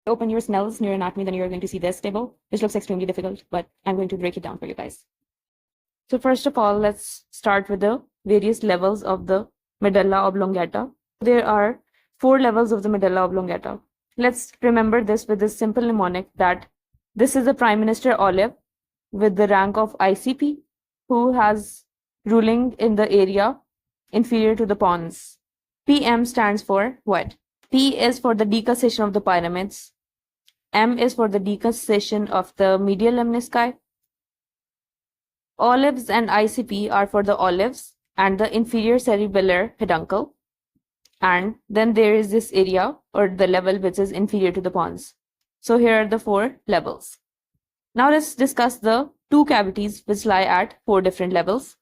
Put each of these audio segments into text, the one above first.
Open your Snell's Neuroanatomy, then you're going to see this table, which looks extremely difficult, but I'm going to break it down for you guys. So first of all, let's start with the various levels of the medulla oblongata. There are 4 levels of the medulla oblongata. Let's remember this with this simple mnemonic that this is the Prime Minister Olive with the rank of ICP, who has ruling in the area inferior to the pons. PM stands for what? P is for the decussation of the pyramids. M is for the decussation of the medial lemnisci. Olives and ICP are for the olives and the inferior cerebellar peduncle. And then there is this area or the level which is inferior to the pons. So here are the 4 levels. Now let's discuss the 2 cavities which lie at 4 different levels.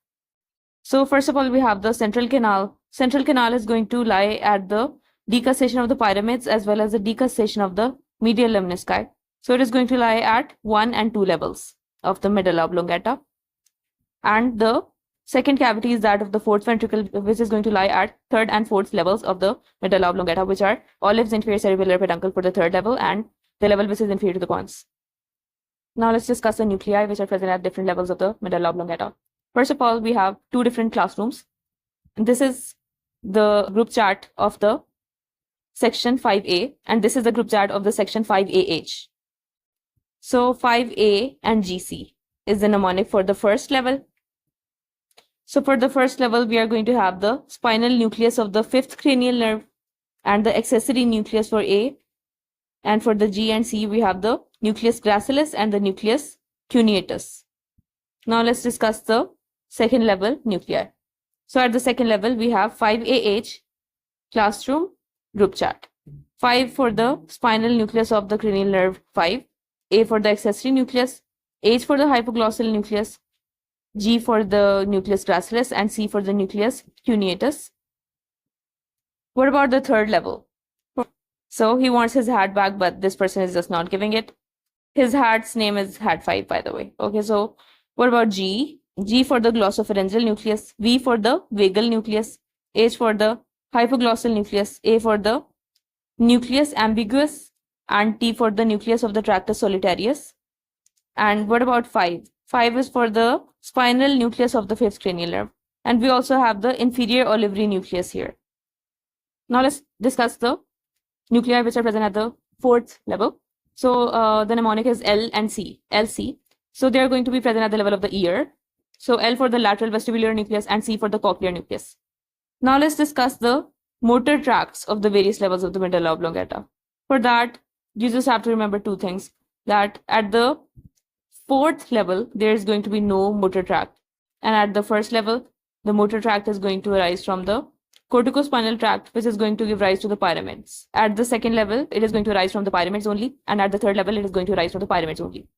So first of all, we have the central canal. Central canal is going to lie at the decussation of the pyramids as well as the decussation of the medial lemnisci. So it is going to lie at 1 and 2 levels of the medulla oblongata. And the second cavity is that of the 4th ventricle, which is going to lie at 3rd and 4th levels of the medulla oblongata, which are olives inferior cerebellar peduncle for the 3rd level and the level which is inferior to the pons. Now let's discuss the nuclei which are present at different levels of the medulla oblongata. First of all, we have 2 different classrooms. This is the group chart of the section 5A, and this is the group chart of the section 5AH. So 5A and GC is the mnemonic for the first level. So for the first level, we are going to have the spinal nucleus of the 5th cranial nerve and the accessory nucleus for A. And for the G and C, we have the nucleus gracilis and the nucleus cuneatus. Now let's discuss the second level nuclei. So at the second level, we have 5AH, classroom, group chart. 5 for the spinal nucleus of the cranial nerve 5, A for the accessory nucleus, H for the hypoglossal nucleus, G for the nucleus gracilis, and C for the nucleus cuneatus. What about the third level? So he wants his hat back, but this person is just not giving it. His hat's name is hat 5, by the way. Okay, so what about G? G for the glossopharyngeal nucleus, V for the vagal nucleus, H for the hypoglossal nucleus, A for the nucleus ambiguous, and T for the nucleus of the tractus solitarius. And what about 5? 5 is for the spinal nucleus of the 5th cranial nerve. And we also have the inferior olivary nucleus here. Now let's discuss the nuclei which are present at the 4th level. So the mnemonic is L and C, LC. So they are going to be present at the level of the ear. So L for the lateral vestibular nucleus and C for the cochlear nucleus. Now let's discuss the motor tracts of the various levels of the medulla oblongata. For that, you just have to remember 2 things. That at the 4th level, there is going to be no motor tract. And at the 1st level, the motor tract is going to arise from the corticospinal tract, which is going to give rise to the pyramids. At the 2nd level, it is going to arise from the pyramids only. And at the 3rd level, it is going to arise from the pyramids only.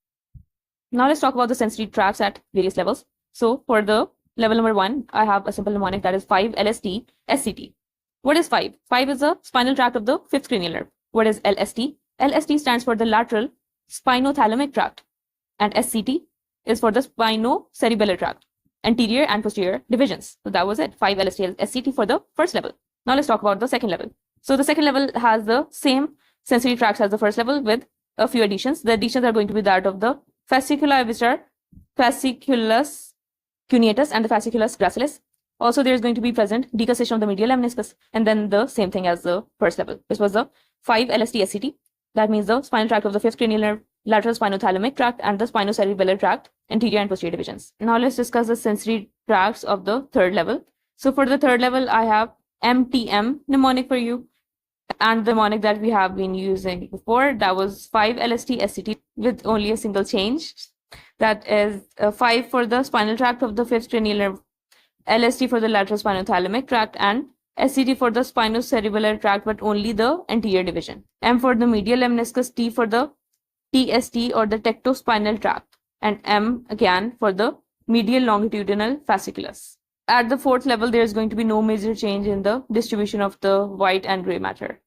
Now let's talk about the sensory tracts at various levels. So for the level number 1, I have a simple mnemonic that is 5-LST SCT. What is 5? 5 is the spinal tract of the 5th cranial nerve. What is LST? LST stands for the lateral spinothalamic tract. And SCT is for the spinocerebellar tract, anterior and posterior divisions. So that was it, 5-LST SCT for the first level. Now let's talk about the second level. So the second level has the same sensory tracts as the first level with a few additions. The additions are going to be that of the fasciculi, which are fasciculus cuneatus and the fasciculus gracilis. Also, there is going to be present decussation of the medial lemniscus, and then the same thing as the first level. This was the 5-LST SCT. That means the spinal tract of the 5th cranial nerve, lateral spinothalamic tract, and the spinocerebellar tract, anterior and posterior divisions. Now let's discuss the sensory tracts of the 3rd level. So for the 3rd level, I have MTM mnemonic for you. And the mnemonic that we have been using before, that was 5-LST SCT with only a single change. That is 5 for the spinal tract of the 5th cranial nerve, LST for the lateral spinothalamic tract, and SCT for the spinocerebellar tract, but only the anterior division. M for the medial lemniscus, T for the TST or the tectospinal tract, and M again for the medial longitudinal fasciculus. At the 4th level, there is going to be no major change in the distribution of the white and gray matter.